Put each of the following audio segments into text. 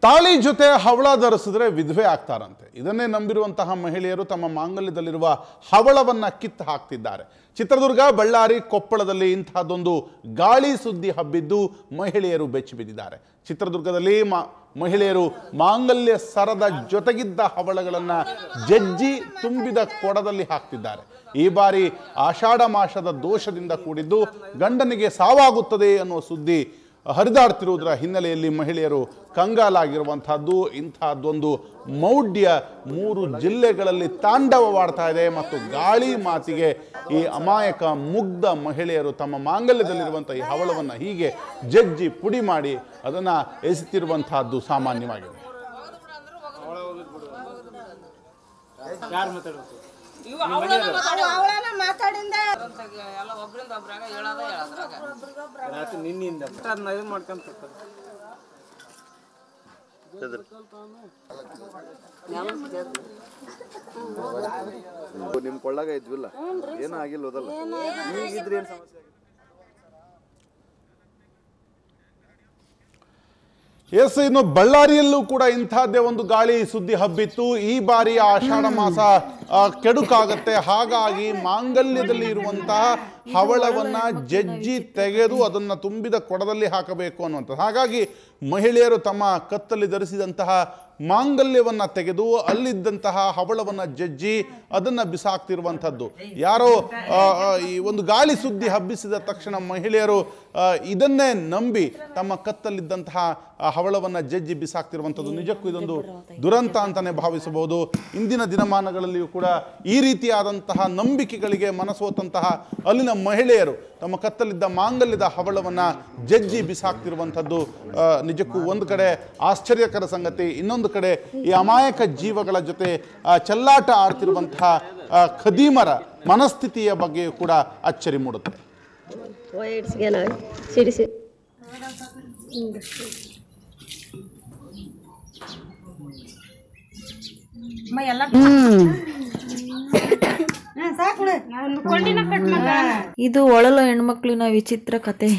ತಾಳಿ ಜೊತೆ ಹವಳ ಧರಿಸಿದ್ರೆ ವಿಧವೆ ಆಗ್ತಾರಂತೆ. ಇದನ್ನೇ ನಂಬಿರುವಂತಹ ಮಹಿಳೆಯರು ತಮ್ಮ ಮಾಂಗಲ್ಯದಲ್ಲಿರುವ ಹವಳವನ್ನು ಕಿತ್ತು ಹಾಕ್ತಿದ್ದಾರೆ. ಚಿತ್ರದುರ್ಗ, ಬಳ್ಳಾರಿ, ಕೊಪ್ಪಳದಲ್ಲಿ ಇಂತಹದೊಂದು ಗಾಳಿ ಸುದ್ದಿ ಹಬ್ಬಿದ್ದು ಮಹಿಳೆಯರು ಬೆಚ್ಚಿ ಬಿದ್ದಿದ್ದಾರೆ. ಚಿತ್ರದುರ್ಗದಲ್ಲಿ ಮಹಿಳೆಯರು ಮಾಂಗಲ್ಯ ಸರದ ಜೊತೆಗಿದ್ದ ಹವಳಗಳನ್ನು ಜಜ್ಜಿ ತುಂಬಿದ ಕೊಡದಲ್ಲಿ ಹಾಕ್ತಿದ್ದಾರೆ. ಈ ಬಾರಿ ಆಷಾಢ ಮಾಸದ ದೋಷದಿಂದ ಕೂಡಿದ್ದು ಗಂಡನಿಗೆ ಸಾವಾಗುತ್ತದೆ ಅನ್ನುವ ಸುದ್ದಿ ಹರಿದಾಡ್ತಿರುವುದರ ಹಿನ್ನೆಲೆಯಲ್ಲಿ ಮಹಿಳೆಯರು ಕಂಗಾಲಾಗಿರುವಂತಹದ್ದು. ಇಂತಹದ್ದೊಂದು ಮೌಢ್ಯ 3 ಜಿಲ್ಲೆಗಳಲ್ಲಿ ತಾಂಡವವಾಡ್ತಾ ಇದೆ ಮತ್ತು ಗಾಳಿ ಮಾತಿಗೆ ಈ ಅಮಾಯಕ ಮುಗ್ಧ ಮಹಿಳೆಯರು ತಮ್ಮ ಮಾಂಗಲ್ಯದಲ್ಲಿರುವಂಥ ಈ ಹವಳವನ್ನು ಹೀಗೆ ಜಜ್ಜಿ ಪುಡಿ ಮಾಡಿ ಅದನ್ನು ಎಸೆತಿರುವಂತಹದ್ದು ಸಾಮಾನ್ಯವಾಗಿದೆ. ನಿಮ್ ಕೊಳ್ಳಾಗ ಇದ್ವಿಲ್ಲ, ಏನೂ ಆಗಿಲ್ಲೋದಲ್ಲ. ಈಗಿದ್ರೆ ಏನು ಸಮಸ್ಯೆ? ಎಸ್, ಇನ್ನು ಬಳ್ಳಾರಿಯಲ್ಲೂ ಕೂಡ ಇಂಥದ್ದೇ ಒಂದು ಗಾಳಿ ಸುದ್ದಿ ಹಬ್ಬಿತ್ತು. ಈ ಬಾರಿ ಆಷಾಢ ಮಾಸ ಕೆಡುಕಾಗತ್ತೆ, ಹಾಗಾಗಿ ಮಾಂಗಲ್ಯದಲ್ಲಿ ಇರುವಂತಹ ಹವಳವನ್ನ ಜಜ್ಜಿ ತೆಗೆದು ಅದನ್ನು ತುಂಬಿದ ಕೊಡದಲ್ಲಿ ಹಾಕಬೇಕು ಅನ್ನುವಂಥದ್ದು. ಹಾಗಾಗಿ ಮಹಿಳೆಯರು ತಮ್ಮ ಕತ್ತಲ್ಲಿ ಧರಿಸಿದಂತಹ ಮಾಂಗಲ್ಯವನ್ನು ತೆಗೆದು ಅಲ್ಲಿದ್ದಂತಹ ಹವಳವನ್ನು ಜಜ್ಜಿ ಅದನ್ನು ಬಿಸಾಕ್ತಿರುವಂಥದ್ದು. ಯಾರೋ ಈ ಒಂದು ಗಾಳಿ ಸುದ್ದಿ ಹಬ್ಬಿಸಿದ ತಕ್ಷಣ ಮಹಿಳೆಯರು ಇದನ್ನೇ ನಂಬಿ ತಮ್ಮ ಕತ್ತಲ್ಲಿದ್ದಂತಹ ಹವಳವನ್ನು ಜಜ್ಜಿ ಬಿಸಾಕ್ತಿರುವಂಥದ್ದು ನಿಜಕ್ಕೂ ಇದೊಂದು ದುರಂತ ಅಂತಲೇ ಭಾವಿಸಬಹುದು. ಇಂದಿನ ದಿನಮಾನಗಳಲ್ಲಿಯೂ ಕೂಡ ಈ ರೀತಿಯಾದಂತಹ ನಂಬಿಕೆಗಳಿಗೆ ಮನಸೋತಂತಹ ಅಲ್ಲಿನ ಮಹಿಳೆಯರು ತಮ್ಮ ಕತ್ತಲಿದ್ದ ಮಾಂಗಲ್ಯದ ಹವಳವನ್ನು ಜಜ್ಜಿ ಬಿಸಾಕ್ತಿರುವಂಥದ್ದು ನಿಜಕ್ಕೂ ಒಂದು ಕಡೆ ಆಶ್ಚರ್ಯಕರ ಸಂಗತಿ. ಇನ್ನೊಂದು ಕಡೆ ಈ ಅಮಾಯಕ ಜೀವಗಳ ಜೊತೆ ಚೆಲ್ಲಾಟ ಆಡ್ತಿರುವಂತಹ ಖದೀಮರ ಮನಸ್ಥಿತಿಯ ಬಗ್ಗೆ ಕೂಡ ಅಚ್ಚರಿ ಮೂಡುತ್ತೆ. ಇದು ಒಳಲ ಹೆಣ್ಮಕ್ಳಿನ ವಿಚಿತ್ರ ಕತೆ.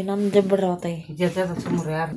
ನಮ್ ಜಬ್ಬಡ್ರ ಸುಮ್ರು ಯಾರು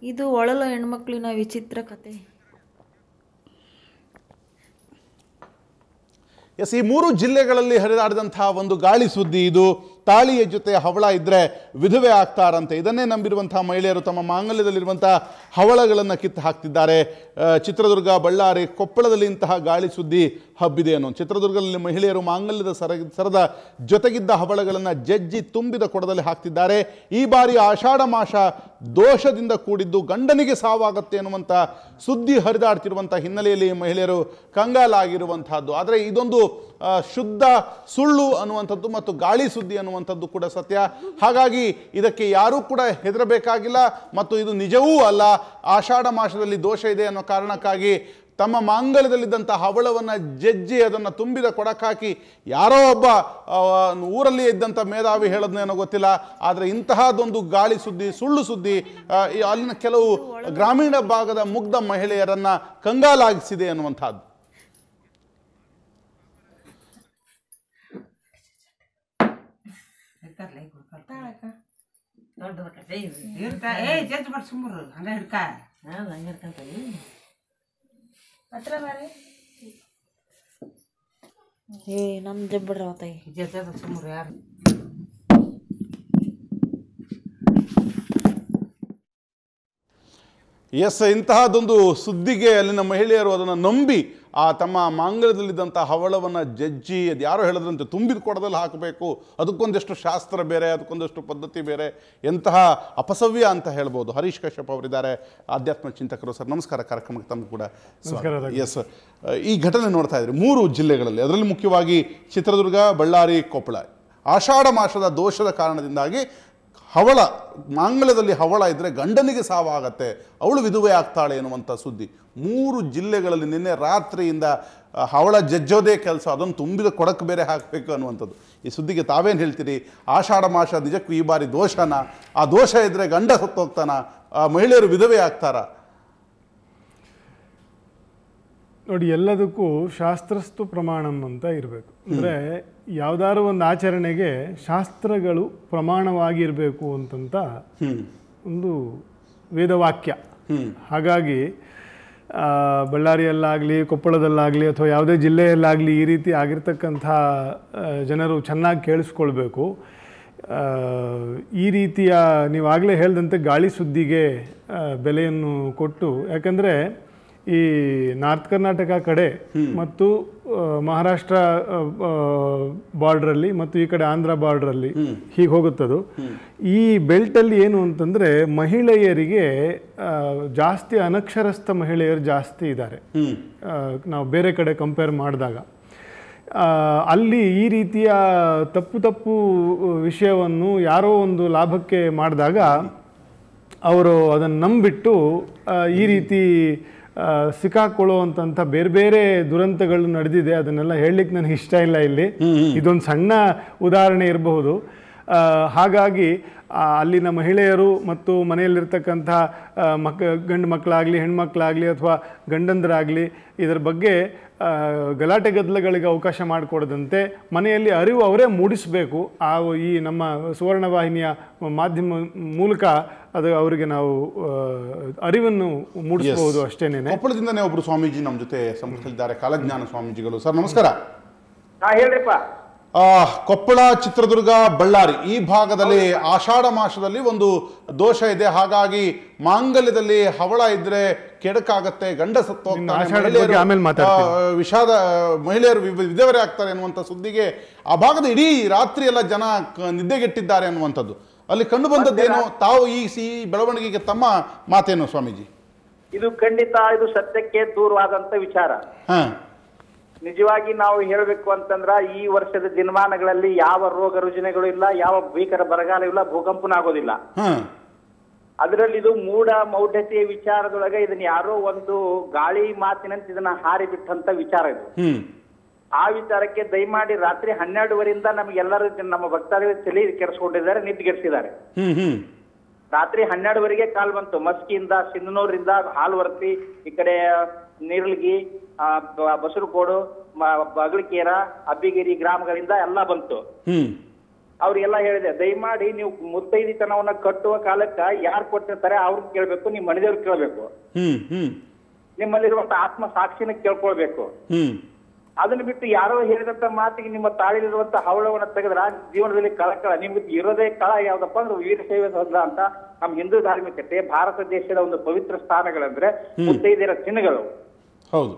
ಇದು ಒಳಲ ಹೆಣ್ಮಕ್ಳಿನ ವಿಚಿತ್ರ ಕತೆ. ಎಸ್, ಈ 3 ಜಿಲ್ಲೆಗಳಲ್ಲಿ ಹರಿದಾಡಿದಂತಹ ಒಂದು ಗಾಳಿ ಸುದ್ದಿ ಇದು. ತಾಳಿಯ ಜೊತೆ ಹವಳ ಇದ್ದರೆ ವಿಧವೆ ಆಗ್ತಾರಂತೆ. ಇದನ್ನೇ ನಂಬಿರುವಂತಹ ಮಹಿಳೆಯರು ತಮ್ಮ ಮಾಂಗಲ್ಯದಲ್ಲಿರುವಂತಹ ಹವಳಗಳನ್ನು ಕಿತ್ತು ಹಾಕ್ತಿದ್ದಾರೆ. ಚಿತ್ರದುರ್ಗ, ಬಳ್ಳಾರಿ, ಕೊಪ್ಪಳದಲ್ಲಿ ಇಂತಹ ಗಾಳಿ ಸುದ್ದಿ ಹಬ್ಬಿದೆ ಅನ್ನೋ. ಚಿತ್ರದುರ್ಗದಲ್ಲಿ ಮಹಿಳೆಯರು ಮಾಂಗಲ್ಯದ ಸರದ ಜೊತೆಗಿದ್ದ ಹವಳಗಳನ್ನು ಜಜ್ಜಿ ತುಂಬಿದ ಕೊಡದಲ್ಲಿ ಹಾಕ್ತಿದ್ದಾರೆ. ಈ ಬಾರಿ ಆಷಾಢ ಮಾಸ ದೋಷದಿಂದ ಕೂಡಿದ್ದು ಗಂಡನಿಗೆ ಸಾವಾಗತ್ತೆ ಅನ್ನುವಂಥ ಸುದ್ದಿ ಹರಿದಾಡ್ತಿರುವಂಥ ಹಿನ್ನೆಲೆಯಲ್ಲಿ ಮಹಿಳೆಯರು ಕಂಗಾಲಾಗಿರುವಂತಹದ್ದು. ಆದರೆ ಇದೊಂದು ಶುದ್ಧ ಸುಳ್ಳು ಅನ್ನುವಂಥದ್ದು ಮತ್ತು ಗಾಳಿ ಸುದ್ದಿ ಅನ್ನುವಂಥದ್ದು ಕೂಡ ಸತ್ಯ. ಹಾಗಾಗಿ ಇದಕ್ಕೆ ಯಾರೂ ಕೂಡ ಹೆದರಬೇಕಾಗಿಲ್ಲ ಮತ್ತು ಇದು ನಿಜವೂ ಅಲ್ಲ. ಆಷಾಢ ಮಾಸದಲ್ಲಿ ದೋಷ ಇದೆ ಅನ್ನೋ ಕಾರಣಕ್ಕಾಗಿ ತಮ್ಮ ಮಾಂಗಲ್ಯದಲ್ಲಿದ್ದಂಥ ಹವಳವನ್ನು ಜಜ್ಜಿ ಅದನ್ನು ತುಂಬಿದ ಕೊಡಕ್ಕಾಕಿ ಯಾರೋ ಒಬ್ಬ ಊರಲ್ಲಿ ಇದ್ದಂಥ ಮೇಧಾವಿ ಹೇಳೋದನ್ನೇನೋ ಗೊತ್ತಿಲ್ಲ. ಆದರೆ ಇಂತಹದೊಂದು ಗಾಳಿ ಸುದ್ದಿ, ಸುಳ್ಳು ಸುದ್ದಿ ಅಲ್ಲಿನ ಕೆಲವು ಗ್ರಾಮೀಣ ಭಾಗದ ಮುಗ್ಧ ಮಹಿಳೆಯರನ್ನು ಕಂಗಾಲಾಗಿಸಿದೆ ಅನ್ನುವಂಥದ್ದು. ನಮ್ ಜಬ್ಬಡ್ರ ಸುಮ್ರು ಯಾರು ಎಸ್, ಇಂತಹದೊಂದು ಸುದ್ದಿಗೆ ಅಲ್ಲಿನ ಮಹಿಳೆಯರು ಅದನ್ನು ನಂಬಿ ತಮ್ಮ ಮಾಂಗಲ್ಯದಲ್ಲಿದ್ದಂಥ ಹವಳವನ್ನು ಜಜ್ಜಿ ಅದು ಯಾರೋ ಹೇಳಿದ್ರಂತೆ ತುಂಬಿದ ಕೊಡದಲ್ಲಿ ಹಾಕಬೇಕು, ಅದಕ್ಕೊಂದಷ್ಟು ಶಾಸ್ತ್ರ ಬೇರೆ, ಅದಕ್ಕೊಂದಷ್ಟು ಪದ್ಧತಿ ಬೇರೆ, ಎಂತಹ ಅಪಸವ್ಯ ಅಂತ ಹೇಳ್ಬೋದು. ಹರೀಶ್ ಕಶ್ಯಪ್ ಅವರಿದ್ದಾರೆ, ಆಧ್ಯಾತ್ಮ ಚಿಂತಕರು. ಸರ್ ನಮಸ್ಕಾರ, ಕಾರ್ಯಕ್ರಮಕ್ಕೆ ತಮ್ಮ ಕೂಡ ಎಸ್. ಈ ಘಟನೆ ನೋಡ್ತಾ ಇದ್ರಿ 3 ಜಿಲ್ಲೆಗಳಲ್ಲಿ, ಅದರಲ್ಲಿ ಮುಖ್ಯವಾಗಿ ಚಿತ್ರದುರ್ಗ, ಬಳ್ಳಾರಿ, ಕೊಪ್ಪಳ. ಆಷಾಢ ಮಾಸದ ದೋಷದ ಕಾರಣದಿಂದಾಗಿ ಹವಳ, ಮಾಂಗಲ್ಯದಲ್ಲಿ ಹವಳ ಇದ್ದರೆ ಗಂಡನಿಗೆ ಸಾವಾಗತ್ತೆ, ಅವಳು ವಿಧವೆ ಆಗ್ತಾಳೆ ಎನ್ನುವಂಥ ಸುದ್ದಿ 3 ಜಿಲ್ಲೆಗಳಲ್ಲಿ ನಿನ್ನೆ ರಾತ್ರಿಯಿಂದ ಹವಳ ಜಜ್ಜೋದೇ ಕೆಲಸ, ಅದನ್ನು ತುಂಬಿದ ಕೊಡಕ್ಕೆ ಬೇರೆ ಹಾಕಬೇಕು ಅನ್ನುವಂಥದ್ದು. ಈ ಸುದ್ದಿಗೆ ತಾವೇನು ಹೇಳ್ತೀರಿ? ಆಷಾಢ ಮಾಸ ನಿಜಕ್ಕೂ ಈ ಬಾರಿ ದೋಷನ? ಆ ದೋಷ ಇದ್ದರೆ ಗಂಡ ಸತ್ತೋಗ್ತಾನ? ಮಹಿಳೆಯರು ವಿಧವೆ ಆಗ್ತಾರ? ನೋಡಿ, ಎಲ್ಲದಕ್ಕೂ ಶಾಸ್ತ್ರಸ್ತು ಪ್ರಮಾಣಂ ಅಂತ ಇರಬೇಕು. ಅಂದರೆ ಯಾವುದಾದ್ರು ಒಂದು ಆಚರಣೆಗೆ ಶಾಸ್ತ್ರಗಳು ಪ್ರಮಾಣವಾಗಿರಬೇಕು ಅಂತಂತ ಒಂದು ವೇದವಾಕ್ಯ. ಹಾಗಾಗಿ ಬಳ್ಳಾರಿಯಲ್ಲಾಗಲಿ, ಕೊಪ್ಪಳದಲ್ಲಾಗಲಿ, ಅಥವಾ ಯಾವುದೇ ಜಿಲ್ಲೆಯಲ್ಲಾಗಲಿ ಈ ರೀತಿ ಆಗಿರ್ತಕ್ಕಂಥ ಜನರು ಚೆನ್ನಾಗಿ ಕೇಳಿಸ್ಕೊಳ್ಬೇಕು. ಈ ರೀತಿಯ ನೀವಾಗಲೇ ಹೇಳಿದಂತೆ ಗಾಳಿ ಸುದ್ದಿಗೆ ಬೆಲೆಯನ್ನು ಕೊಟ್ಟು, ಯಾಕಂದರೆ ಈ ನಾರ್ತ್ ಕರ್ನಾಟಕ ಕಡೆ ಮತ್ತು ಮಹಾರಾಷ್ಟ್ರ ಬಾರ್ಡ್ರಲ್ಲಿ ಮತ್ತು ಈ ಕಡೆ ಆಂಧ್ರ ಬಾರ್ಡ್ರಲ್ಲಿ ಹೀಗೆ ಹೋಗುತ್ತದು. ಈ ಬೆಲ್ಟಲ್ಲಿ ಏನು ಅಂತಂದರೆ ಮಹಿಳೆಯರಿಗೆ ಜಾಸ್ತಿ ಅನಕ್ಷರಸ್ಥ ಮಹಿಳೆಯರು ಜಾಸ್ತಿ ಇದ್ದಾರೆ ನಾವು ಬೇರೆ ಕಡೆ ಕಂಪೇರ್ ಮಾಡಿದಾಗ. ಅಲ್ಲಿ ಈ ರೀತಿಯ ತಪ್ಪು ವಿಷಯವನ್ನು ಯಾರೋ ಒಂದು ಲಾಭಕ್ಕೆ ಮಾಡಿದಾಗ ಅವರು ಅದನ್ನು ನಂಬಿಟ್ಟು ಈ ರೀತಿ ಸಿಕ್ಕಾಕೊಳ್ಳುವಂಥ ಬೇರೆ ಬೇರೆ ದುರಂತಗಳು ನಡೆದಿದೆ. ಅದನ್ನೆಲ್ಲ ಹೇಳಲಿಕ್ಕೆ ನನಗೆ ಇಷ್ಟ ಇಲ್ಲ ಇಲ್ಲಿ, ಇದೊಂದು ಸಣ್ಣ ಉದಾಹರಣೆ ಇರಬಹುದು. ಹಾಗಾಗಿ ಅಲ್ಲಿನ ಮಹಿಳೆಯರು ಮತ್ತು ಮನೆಯಲ್ಲಿರ್ತಕ್ಕಂಥ ಗಂಡು ಮಕ್ಕಳಾಗಲಿ, ಹೆಣ್ಮಕ್ಳಾಗಲಿ, ಅಥವಾ ಗಂಡಂದರಾಗಲಿ ಇದರ ಬಗ್ಗೆ ಗಲಾಟೆ ಗದ್ದಲಗಳಿಗೆ ಅವಕಾಶ ಮಾಡಿಕೊಡದಂತೆ ಮನೆಯಲ್ಲಿ ಅರಿವು ಅವರೇ ಮೂಡಿಸಬೇಕು. ಈ ನಮ್ಮ ಸುವರ್ಣವಾಹಿನಿಯ ಮಾಧ್ಯಮ ಮೂಲಕ ಅದು ಅವರಿಗೆ ನಾವು ಅರಿವನ್ನು ಮೂಡಿಸಬಹುದು ಅಷ್ಟೇನೆ. ಕೊಪ್ಪಳದಿಂದನೇ ಒಬ್ಬರು ಸ್ವಾಮೀಜಿ ನಮ್ಮ ಜೊತೆ ಸಂಪರ್ಕದಲ್ಲಿದ್ದಾರೆ, ಕಾಲಜ್ಞಾನ ಸ್ವಾಮೀಜಿಗಳು. ಸರ್ ನಮಸ್ಕಾರ. ಹೇಳ್ರಿಪ್ಪ. ಕೊಪ್ಪಳ, ಚಿತ್ರದುರ್ಗ, ಬಳ್ಳಾರಿ ಈ ಭಾಗದಲ್ಲಿ ಆಷಾಢ ಮಾಸದಲ್ಲಿ ಒಂದು ದೋಷ ಇದೆ. ಹಾಗಾಗಿ ಮಾಂಗಲ್ಯದಲ್ಲಿ ಹವಳ ಇದ್ರೆ ಕೆಡಕಾಗತ್ತೆ, ಗಂಡ ಸತ್ತೋಗ್ತಾನೆ, ವಿಷಾದ, ಮಹಿಳೆಯರು ವಿಧವೆ ಆಗ್ತಾರೆ ಅನ್ನುವಂಥ ಸುದ್ದಿಗೆ ಆ ಭಾಗದ ಇಡೀ ರಾತ್ರಿ ಎಲ್ಲ ಜನ ನಿದ್ದೆಗೆಟ್ಟಿದ್ದಾರೆ ಅನ್ನುವಂಥದ್ದು ಅಲ್ಲಿ ಕಂಡು ಬಂದದ್ದೇನು? ತಾವು ಈ ಬೆಳವಣಿಗೆಗೆ ತಮ್ಮ ಮಾತೇನು ಸ್ವಾಮೀಜಿ? ಇದು ಖಂಡಿತ ಇದು ಸತ್ಯಕ್ಕೆ ದೂರವಾದಂತ ವಿಚಾರ. ನಿಜವಾಗಿ ನಾವು ಹೇಳಬೇಕು ಅಂತಂದ್ರ ಈ ವರ್ಷದ ದಿನಮಾನಗಳಲ್ಲಿ ಯಾವ ರೋಗ ರುಜಿನಗಳು ಇಲ್ಲ, ಯಾವ ಭೀಕರ ಬರಗಾಲ ಇಲ್ಲ, ಭೂಕಂಪನ ಆಗೋದಿಲ್ಲ. ಅದರಲ್ಲಿ ಇದು ಮೂಢ ಮೌಢ್ಯತೆಯ ವಿಚಾರದೊಳಗೆ ಇದನ್ನ ಯಾರೋ ಒಂದು ಗಾಳಿ ಮಾತಿನಂತೆ ಇದನ್ನ ಹಾರಿ ಬಿಟ್ಟಂತ ವಿಚಾರ ಇದು. ಆ ವಿಚಾರಕ್ಕೆ ದಯಮಾಡಿ ರಾತ್ರಿ 12 ನಮಗೆಲ್ಲರೂ ನಮ್ಮ ಭಕ್ತಾದಿಗಳು ತಲೆ ಕೆಡಿಸ್ಕೊಂಡಿದ್ದಾರೆ, ನಿದ್ದೆಗೆಡಿಸಿದ್ದಾರೆ. ರಾತ್ರಿ 12 ಕಾಲ್ ಬಂತು. ಮಸ್ಕಿಯಿಂದ, ಸಿಂಧನೂರಿಂದ, ಹಾಲ್ವರ್ತಿ, ಈ ಕಡೆ ನೀರ್ಲಗಿ, ಬಸರಕೋಡು, ಬಗಲಿಕೇರ, ಅಬ್ಬಿಗಿರಿ ಗ್ರಾಮಗಳಿಂದ ಎಲ್ಲ ಬಂತು. ಅವ್ರಿಗೆಲ್ಲ ಹೇಳಿದೆ, ದಯಮಾಡಿ ನೀವು ಮುತ್ತೈದಿತನವನ್ನ ಕಟ್ಟುವ ಕಾಲಕ್ಕ ಯಾರು ಕೊಟ್ಟಿರ್ತಾರೆ ಅವ್ರಿಗೆ ಕೇಳ್ಬೇಕು, ನಿಮ್ ಮನೆದೇವ್ರಿಗೆ ಕೇಳ್ಬೇಕು, ನಿಮ್ಮಲ್ಲಿರುವಂತ ಆತ್ಮ ಸಾಕ್ಷಿನ ಕೇಳ್ಕೊಳ್ಬೇಕು. ಅದನ್ನ ಬಿಟ್ಟು ಯಾರೋ ಹೇಳಿದಂತ ಮಾತಿಗೆ ನಿಮ್ಮ ತಾಳಿಲಿರುವಂತ ಹವಳವನ್ನ ತೆಗೆದ್ರ ಜೀವನದಲ್ಲಿ ಕಳಕಳ. ನಿಮ್ಗೆ ಇರೋದೇ ಕಳ ಯಾವ್ದಪ್ಪ ಅಂದ್ರೆ ವೀರಶೈವ ಸೌಧ ಅಂತ ನಮ್ಮ ಹಿಂದೂ ಧಾರ್ಮಿಕತೆ, ಭಾರತ ದೇಶದ ಒಂದು ಪವಿತ್ರ ಸ್ಥಾನಗಳಂದ್ರೆ ಮುತ್ತೈದೆಯರ ಚಿಹ್ನೆಗಳು. ಹೌದು.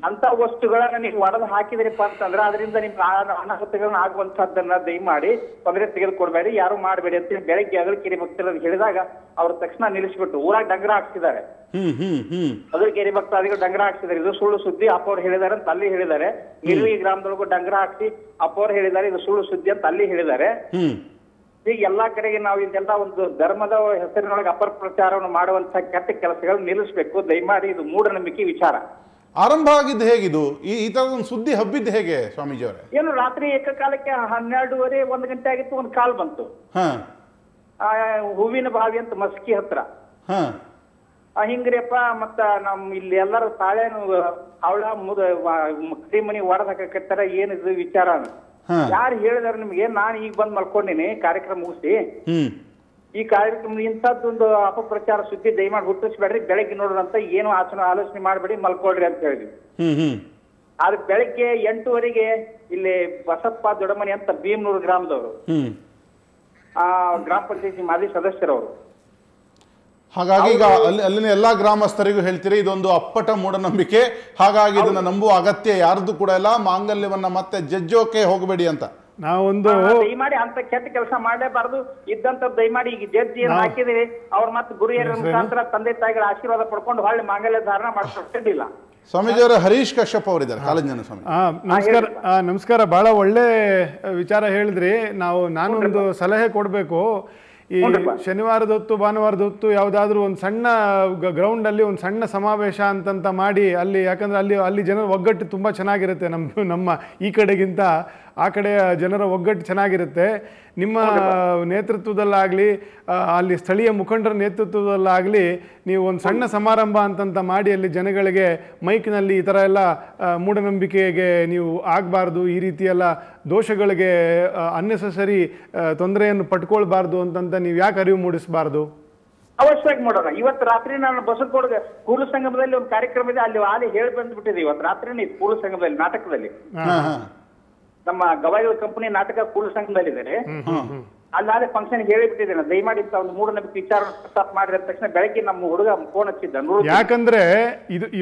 ಅಂತ ವಸ್ತುಗಳನ್ನ ನೀವು ಒಡೆದು ಹಾಕಿದ್ರಿಪ್ಪ ಅಂತಂದ್ರೆ ಅದರಿಂದ ನಿಮ್ ಅನಾಹುತಗಳನ್ನ ಆಗುವಂತಹದ್ದನ್ನ ದಯಮಾಡಿ ತೊಂದರೆ ತೆಗೆದುಕೊಡ್ಬೇಡಿ, ಯಾರು ಮಾಡಬೇಡಿ ಅಂತ ಬೆಳಗ್ಗೆ ಅಗಲಕೆರೆ ಭಕ್ತರಿಗೆ ಹೇಳಿದಾಗ ಅವ್ರ ತಕ್ಷಣ ನಿಲ್ಲಿಸ್ಬಿಟ್ಟು ಊರಾಗ ಡಂಗರ ಹಾಕ್ಸಿದ್ದಾರೆ. ಅಗಲಕೆರೆ ಭಕ್ತಾದಿಗಳು ಡಂಗರ ಹಾಕ್ಸಿದ್ದಾರೆ. ಇದು ಸುಳ್ಳು ಸುದ್ದಿ, ಅಪ್ಪವ್ರು ಹೇಳಿದಾರೆ ಅಂತ ಅಲ್ಲಿ ಹೇಳಿದ್ದಾರೆ. ನಿರ್ವಿ ಗ್ರಾಮದೊಳಗೂ ಡಂಗರ ಹಾಕ್ಸಿ ಅಪ್ಪವ್ರು ಹೇಳಿದ್ದಾರೆ, ಇದು ಸುಳ್ಳು ಸುದ್ದಿ ಅಂತ ಅಲ್ಲಿ ಹೇಳಿದ್ದಾರೆ. ಈಗ ಎಲ್ಲಾ ಕಡೆಗೆ ನಾವು ಇದೆಲ್ಲ ಒಂದು ಧರ್ಮದ ಹೆಸರಿನೊಳಗೆ ಅಪಪ್ರಚಾರವನ್ನು ಮಾಡುವಂತ ಕೆಟ್ಟ ಕೆಲಸಗಳು ನಿಲ್ಲಿಸಬೇಕು ದಯಮಾಡಿ. ಇದು ಮೂಢನಂಬಿಕೆ ವಿಚಾರ. ಆರಂಭ ಆಗಿದ್ದು ಹೇಗಿದು? ಈ ತರದ ಒಂದು ಸುದ್ದಿ ಹಬ್ಬಿದ್ದು ಹೇಗೆ ಸ್ವಾಮೀಜಿ ಅವರೇ? ಏನು ರಾತ್ರಿ ಏಕಕಾಲಕ್ಕೆ 12:30 1 ಗಂಟೆ ಆಗಿತ್ತು, ಒಂದು ಕಾಲ್ ಬಂತು. ಹೂವಿನ ಬಾವಿ ಅಂತ ಮಸ್ಕಿ ಹತ್ರ. ಹಿಂಗ್ರಿಯಪ್ಪ, ಮತ್ತ ನಮ್ ಇಲ್ಲಿ ಎಲ್ಲರೂ ತಾಳೇನು ಅವಳ ಕಡಿಮನಿ ಒಡೆದ ಹಾಕತ್ತಾರ, ಏನಿದು ವಿಚಾರ? ಯಾರು ಹೇಳಿದಾರೆ ನಿಮ್ಗೆ? ನಾನು ಈಗ ಬಂದ್ ಮಲ್ಕೊಂಡಿನಿ ಕಾರ್ಯಕ್ರಮ ಮುಗಿಸಿ. ಈ ಕಾರ್ಯಕ್ರಮ ಇಂಥದ್ದೊಂದು ಅಪಪ್ರಚಾರ ಸುದ್ದಿ ದಯಮಾಡಿ ಹುಟ್ಟಿಸ್ಬೇಡ್ರಿ, ಬೆಳಗ್ಗೆ ನೋಡ್ರಂತ ಏನು ಆಲೋಚನೆ ಮಾಡ್ಬೇಡಿ, ಮಲ್ಕೊಳ್ರಿ ಅಂತ ಹೇಳಿದ್ವಿ. ಆದ್ರೆ ಬೆಳಗ್ಗೆ 8:30 ಇಲ್ಲಿ ಬಸಪ್ಪ ದೊಡ್ಡಮನಿ ಅಂತ ಭೀಮನೂರು ಗ್ರಾಮದವರು, ಗ್ರಾಮ ಪಂಚಾಯತಿ ಮಾಜಿ ಸದಸ್ಯರವರು ಹಾಗಾಗಿ ಈಗ ಅಲ್ಲಿನ ಎಲ್ಲಾ ಗ್ರಾಮಸ್ಥರಿಗೂ ಹೇಳ್ತೀರಿ ಇದೊಂದು ಅಪ್ಪಟ ಮೂಢನಂಬಿಕೆ, ಹಾಗಾಗಿ ಇದನ್ನ ನಂಬುವ ಅಗತ್ಯ ಯಾರ್ದು ಕೂಡ ಇಲ್ಲ, ಮಾಂಗಲ್ಯವನ್ನ ಮತ್ತೆ ಜಜ್ಜೋಕೆ ಹೋಗಬೇಡಿ ಅಂತ. ನಾವೊಂದು ದಯಮಾಡಿ ಅಂತ ಕೆಟ್ಟ ಕೆಲಸ ಮಾಡಲೇಬಾರದು. ಇದ್ದಂತ ದಯಮಾಡಿ ಈಗ ಜಡ್ಜಿ ಏನ್ ಹಾಕಿದಿರಿ ಅವ್ರ ಮತ್ತೆ ಗುರಿಯರ ಮುಖಾಂತರ ತಂದೆ ತಾಯಿಗಳ ಆಶೀರ್ವಾದ ಪಡ್ಕೊಂಡು ಹೊಳ್ಳಿ ಮಾಂಗಲ್ಯ ಧಾರಣ ಮಾಡ್ಕೊಂಡಿಲ್ಲ. ಸ್ವಾಮೀಜಿ ಅವರು ಹರೀಶ್ ಕಶ್ಯಪ್ ಅವರಿದ್ದಾರೆ ಕಾಲೇಜಿನ ಸ್ವಾಮಿ. ನಮಸ್ಕಾರ. ನಮಸ್ಕಾರ. ಬಹಳ ಒಳ್ಳೆ ವಿಚಾರ ಹೇಳಿದ್ರಿ. ನಾನೊಂದು ಸಲಹೆ ಕೊಡಬೇಕು. ಈ ಶನಿವಾರದ ಹೊತ್ತು ಭಾನುವಾರದ ಹೊತ್ತು ಯಾವುದಾದ್ರೂ ಒಂದು ಸಣ್ಣ ಗ್ರೌಂಡಲ್ಲಿ ಒಂದು ಸಣ್ಣ ಸಮಾವೇಶ ಅಂತಂತ ಮಾಡಿ ಅಲ್ಲಿ, ಯಾಕಂದ್ರೆ ಅಲ್ಲಿ ಜನರ ಒಗ್ಗಟ್ಟು ತುಂಬ ಚೆನ್ನಾಗಿರುತ್ತೆ. ನಮ್ಮ ಈ ಕಡೆಗಿಂತ ಆ ಕಡೆಯ ಜನರ ಒಗ್ಗಟ್ಟು ಚೆನ್ನಾಗಿರುತ್ತೆ. ನಿಮ್ಮ ನೇತೃತ್ವದಲ್ಲಾಗಲಿ ಅಲ್ಲಿ ಸ್ಥಳೀಯ ಮುಖಂಡರ ನೇತೃತ್ವದಲ್ಲಾಗಲಿ ನೀವು ಒಂದು ಸಣ್ಣ ಸಮಾರಂಭ ಅಂತಂತ ಮಾಡಿ ಅಲ್ಲಿ ಜನಗಳಿಗೆ ಮೈಕ್ನಲ್ಲಿ ಈ ಥರ ಎಲ್ಲ ಮೂಢನಂಬಿಕೆಗೆ ನೀವು ಆಗಬಾರ್ದು, ಈ ರೀತಿ ಎಲ್ಲ ದೋಷಗಳಿಗೆ ಅನ್ನೆಸೆಸರಿ ತೊಂದರೆಯನ್ನು ಪಟ್ಕೊಳ್ಬಾರ್ದು ಅಂತಂತ ನೀವು ಯಾಕೆ ಅರಿವು ಮೂಡಿಸಬಾರ್ದು? ಅವಶ್ಯವಾಗಿ ಮಾಡೋಣ. ಇವತ್ತು ರಾತ್ರಿ ನಾನು ಬಸವಕೋಟೆ ಕೂಡಲ ಸಂಗಮದಲ್ಲಿ ಒಂದು ಕಾರ್ಯಕ್ರಮ ಇದೆ, ಅಲ್ಲಿ ಹೇಳಿ ಬಂದ್ಬಿಟ್ಟಿದೆ. ಇವತ್ತು ರಾತ್ರಿ ಕೂಡಲ ಸಂಗಮದಲ್ಲಿ ನಾಟಕದಲ್ಲಿ ನಮ್ಮ ಗವಾಯಿಗಳ ಕಂಪನಿ ನಾಟಕ ಕೂಡಲ ಸಂಘದಲ್ಲಿ ಇದ್ದಾರೆ. ಅಲ್ಲಾದ್ರೆ ಫಂಕ್ಷನ್ ಹೇಳಿಬಿಟ್ಟಿದ್ದೇನೆ, ದಯಮಾಡಿ ಒಂದು ಮೂಢನಂಬಿಕೆ ವಿಚಾರ ಪ್ರಸ್ತಾಪ ಮಾಡಿದ ತಕ್ಷಣ ಬೆಳಗ್ಗೆ ನಮ್ಮ ಹುಡುಗ ಫೋನ್ ಹಚ್ಚಿದ್ದ. ಯಾಕಂದ್ರೆ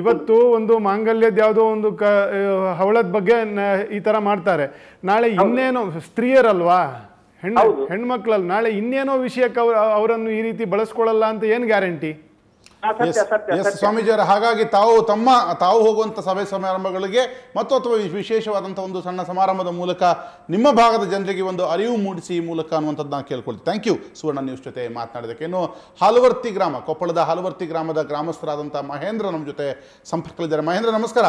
ಇವತ್ತು ಒಂದು ಮಾಂಗಲ್ಯದ ಯಾವುದೋ ಒಂದು ಹವಳದ ಬಗ್ಗೆ ಈ ತರ ಮಾಡ್ತಾರೆ, ನಾಳೆ ಇನ್ನೇನೋ ಸ್ತ್ರೀಯರಲ್ವಾ, ಹೆಣ್ಮಕ್ಳಲ್ಲ, ನಾಳೆ ಇನ್ನೇನೋ ವಿಷಯಕ್ಕೆ ಅವರನ್ನು ಈ ರೀತಿ ಬಳಸ್ಕೊಳ್ಳಲ್ಲ ಅಂತ ಏನ್ ಗ್ಯಾರಂಟಿ? ಸ್ವಾಮೀಜಿಯವರ ಹಾಗಾಗಿ ತಾವು ಹೋಗುವಂತ ಸಭೆ ಸಮಾರಂಭಗಳಿಗೆ ಮತ್ತು ಅಥವಾ ವಿಶೇಷವಾದಂತಹ ಒಂದು ಸಣ್ಣ ಸಮಾರಂಭದ ಮೂಲಕ ನಿಮ್ಮ ಭಾಗದ ಜನರಿಗೆ ಒಂದು ಅರಿವು ಮೂಡಿಸಿ ಈ ಮೂಲಕ ಅನ್ನುವಂಥದ್ದು ನಾನು ಕೇಳ್ಕೊಳ್ತೀನಿ. ಥ್ಯಾಂಕ್ ಯು ಸುವರ್ಣ ನ್ಯೂಸ್ ಜೊತೆ ಮಾತನಾಡೋದಕ್ಕೆ. ಇನ್ನು ಹಾಲುವರ್ತಿ ಗ್ರಾಮ, ಕೊಪ್ಪಳದ ಹಾಲುವರ್ತಿ ಗ್ರಾಮದ ಗ್ರಾಮಸ್ಥರಾದಂತಹ ಮಹೇಂದ್ರ ನಮ್ಮ ಜೊತೆ ಸಂಪರ್ಕದಲ್ಲಿದ್ದಾರೆ. ಮಹೇಂದ್ರ ನಮಸ್ಕಾರ.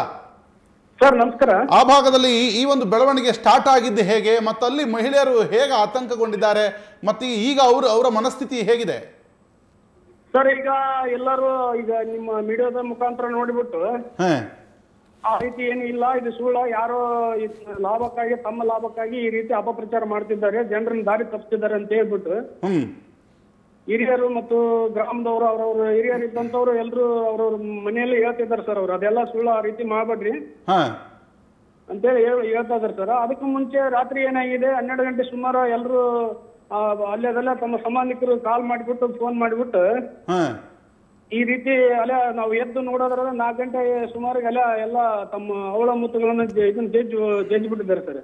ಸರ್ ನಮಸ್ಕಾರ. ಆ ಭಾಗದಲ್ಲಿ ಈ ಒಂದು ಬೆಳವಣಿಗೆ ಸ್ಟಾರ್ಟ್ ಆಗಿದ್ದು ಹೇಗೆ, ಮತ್ತು ಅಲ್ಲಿ ಮಹಿಳೆಯರು ಹೇಗೆ ಆತಂಕಗೊಂಡಿದ್ದಾರೆ, ಮತ್ತು ಈಗ ಅವರ ಮನಸ್ಥಿತಿ ಹೇಗಿದೆ? ಸರ್ ಈಗ ಎಲ್ಲರೂ ಈಗ ನಿಮ್ಮ ಮೀಡಿಯಾದ ಮುಖಾಂತರ ನೋಡಿಬಿಟ್ಟು ಆ ರೀತಿ ಏನು ಇಲ್ಲ, ಇದು ಸುಳ್ಳು, ಯಾರೋ ಲಾಭಕ್ಕಾಗಿ ತಮ್ಮ ಲಾಭಕ್ಕಾಗಿ ಈ ರೀತಿ ಅಪಪ್ರಚಾರ ಮಾಡ್ತಿದ್ದಾರೆ, ಜನರನ್ನ ದಾರಿ ತಪ್ಪಿಸಿದ್ದಾರೆ ಅಂತ ಹೇಳ್ಬಿಟ್ಟು ಹಿರಿಯರು ಮತ್ತು ಗ್ರಾಮದವರು ಅವ್ರವ್ರ ಹಿರಿಯರು ಇದ್ದಂತವ್ರು ಎಲ್ರು ಅವ್ರವ್ರ ಮನೆಯಲ್ಲಿ ಹೇಳ್ತಿದ್ದಾರೆ ಸರ್. ಅವ್ರು ಅದೆಲ್ಲ ಸುಳ್ಳು, ಆ ರೀತಿ ಮಾಡ್ಬೇಡ್ರಿ ಅಂತೇಳಿ ಹೇಳ್ತಾ ಇದಾರೆ ಸರ್. ಅದಕ್ಕೂ ಮುಂಚೆ ರಾತ್ರಿ ಏನಾಗಿದೆ, 12 ಗಂಟೆ ಸುಮಾರು ಎಲ್ರು ಅಲ್ಲೆದೆಲ್ಲ ತಮ್ಮ ಸಂಬಂಧಿಕರು ಕಾಲ್ ಮಾಡಿಬಿಟ್ಟು ಫೋನ್ ಮಾಡಿಬಿಟ್ಟು ಈ ರೀತಿ ಅಲ್ಲ ನಾವು ಎದ್ದು ನೋಡೋದ್ರ 4 ಗಂಟೆ ಸುಮಾರಿಗೆ ಎಲ್ಲ ತಮ್ಮ ಅವಳ ಮುತ್ತುಗಳನ್ನ ಇದನ್ನ ಜಜ್ಜಿ ಬಿಟ್ಟಿದ್ದಾರೆ ಸರ್.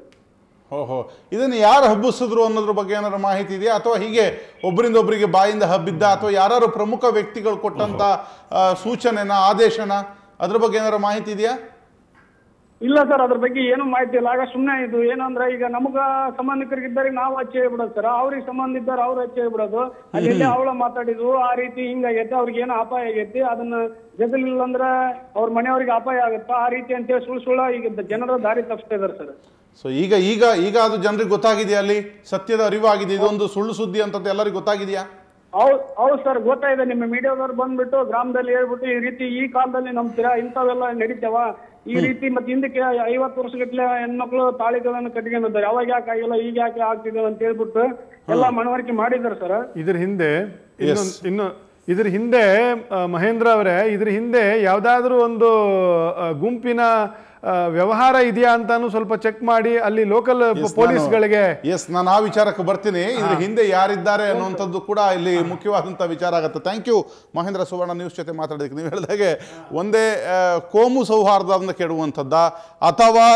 ಓಹೋ, ಇದನ್ನು ಯಾರು ಹಬ್ಬಿಸಿದ್ರು ಅನ್ನೋದ್ರ ಬಗ್ಗೆ ಏನಾದ್ರು ಮಾಹಿತಿ ಇದೆಯಾ, ಅಥವಾ ಹೀಗೆ ಒಬ್ಬರಿಂದ ಒಬ್ಬರಿಗೆ ಬಾಯಿಂದ ಹಬ್ಬಿದ್ದ, ಅಥವಾ ಯಾರು ಪ್ರಮುಖ ವ್ಯಕ್ತಿಗಳು ಕೊಟ್ಟಂತ ಸೂಚನೆನ ಆದೇಶನ, ಅದ್ರ ಬಗ್ಗೆ ಏನಾದ್ರು ಮಾಹಿತಿ ಇದೆಯಾ? ಇಲ್ಲ ಸರ್, ಅದ್ರ ಬಗ್ಗೆ ಏನು ಮಾಹಿತಿ ಇಲ್ಲ. ಆಗ ಸುಮ್ಮನೆ ಇದು ಏನಂದ್ರೆ ಈಗ ನಮಗ ಸಂಬಂಧಿಕರಿಗಿದ್ದಾರೆ ನಾವು ಹಚ್ಚಿ ಹೇಳ್ಬಿಡೋದು ಸರ್, ಅವ್ರಿಗೆ ಸಂಬಂಧ ಇದ್ದಾರೆ ಅವ್ರು ಹಚ್ಚಿ ಹೇಳ್ಬಿಡೋದು, ಅಲ್ಲಿ ಅವಳ ಮಾತಾಡಿದ್ವು ಆ ರೀತಿ ಹಿಂಗಾಗೈತೆ, ಅವ್ರಿಗೆ ಏನೋ ಅಪಾಯ ಆಗೈತಿ, ಅದನ್ನ ಜಗಲಿಲ್ಲ ಅಂದ್ರೆ ಅವ್ರ ಮನೆಯವ್ರಿಗೆ ಅಪಾಯ ಆಗುತ್ತಾ ಆ ರೀತಿ ಅಂತೇಳಿ ಸುಳ್ಳು ಈಗ ಜನರ ದಾರಿ ತಪ್ಪಿಸ್ತಾ ಇದಾರೆ ಸರ್. ಸೊ ಈಗ ಅದು ಜನರಿಗೆ ಗೊತ್ತಾಗಿದೆಯಾ, ಅಲ್ಲಿ ಸತ್ಯದ ಅರಿವಾಗಿದೆ, ಇದೊಂದು ಸುಳ್ಳು ಸುದ್ದಿ ಅಂತ ಎಲ್ಲರಿಗೂ ಗೊತ್ತಾಗಿದೆಯಾ? ಹೌದು ಸರ್, ಗೊತ್ತಾಗಿದೆ. ನಿಮ್ಮ ಮೀಡಿಯಾದವ್ರು ಬಂದ್ಬಿಟ್ಟು ಗ್ರಾಮದಲ್ಲಿ ಹೇಳ್ಬಿಟ್ಟು ಈ ರೀತಿ ಈ ಕಾಲದಲ್ಲಿ ನಂಬ್ತೀರಾ, ಇಂಥವೆಲ್ಲ ನಡೀತಾವ ಈ ರೀತಿ, ಮತ್ತೆ ಹಿಂದಕ್ಕೆ 50 ವರ್ಷಗಟ್ಟಲೆ ಹೆಣ್ಮಕ್ಳು ತಾಳಿಗಳನ್ನು ಕಟ್ಕೊಂಡಿದ್ದಾರೆ, ಅವಾಗ ಯಾಕೆ ಆಗಿಲ್ಲ ಈಗ ಯಾಕೆ ಆಗ್ತಿದೆ ಅಂತ ಹೇಳ್ಬಿಟ್ಟು ಎಲ್ಲ ಮನವರಿಕೆ ಮಾಡಿದ್ದಾರೆ ಸರ್. ಇದ್ರ ಹಿಂದೆ ಮಹೇಂದ್ರ ಅವರೇ, ಇದ್ರ ಹಿಂದೆ ಯಾವ್ದಾದ್ರು ಒಂದು ಗುಂಪಿನ ವ್ಯವಹಾರ ಇದೆಯಾ ಅಂತಾನು ಸ್ವಲ್ಪ ಚೆಕ್ ಮಾಡಿ ಅಲ್ಲಿ ಲೋಕಲ್ ಪೊಲೀಸ್ಗಳಿಗೆ. ನಾನು ಆ ವಿಚಾರಕ್ಕೆ ಬರ್ತೀನಿ. ಇದ್ರ ಹಿಂದೆ ಯಾರಿದ್ದಾರೆ ಅನ್ನುವಂಥದ್ದು ಕೂಡ ಇಲ್ಲಿ ಮುಖ್ಯವಾದಂಥ ವಿಚಾರ ಆಗುತ್ತೆ. Thank you Mahendra, Suvarna news ಜೊತೆ ಮಾತಾಡೋದಕ್ಕೆ. ನೀವು ಹೇಳಿದಾಗೆ ಒಂದೇ ಕೋಮು ಸೌಹಾರ್ದವನ್ನು ಕೆಡುವಂಥದ್ದ ಅಥವಾ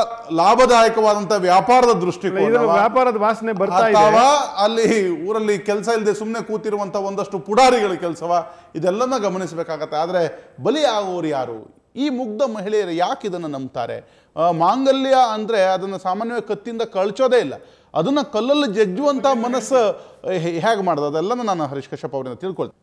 ಲಾಭದಾಯಕವಾದಂಥ ವ್ಯಾಪಾರದ ದೃಷ್ಟಿಕೋನ, ವ್ಯಾಪಾರದ ವಾಸನೆ ಬರ್ತಾ ಇದೆ, ಅಥವಾ ಅಲ್ಲಿ ಊರಲ್ಲಿ ಕೆಲಸ ಇಲ್ಲದೆ ಸುಮ್ಮನೆ ಕೂತಿರುವಂಥ ಒಂದಷ್ಟು ಪುಡಾರಿಗಳ ಕೆಲಸವ, ಇದೆಲ್ಲನ ಗಮನಿಸಬೇಕಾಗತ್ತೆ. ಆದರೆ ಬಲಿಯಾಗುವವರು ಯಾರು? ಈ ಮುಗ್ಧ ಮಹಿಳೆಯರು ಯಾಕೆ ಇದನ್ನು ನಂಬ್ತಾರೆ? ಮಾಂಗಲ್ಯ ಅಂದರೆ ಅದನ್ನು ಸಾಮಾನ್ಯವಾಗಿ ಕತ್ತಿಂದ ಕಳ್ಚೋದೇ ಇಲ್ಲ, ಅದನ್ನು ಕಲ್ಲಲ್ಲಿ ಜಜ್ಜುವಂಥ ಮನಸ್ಸು ಹೇಗೆ ಮಾಡೋದು, ಅದೆಲ್ಲನೂ ನಾನು ಹರೀಶ್ ಕಶ್ಯಪ್ ಅವರಿಂದ ತಿಳ್ಕೊಳ್ತೀನಿ.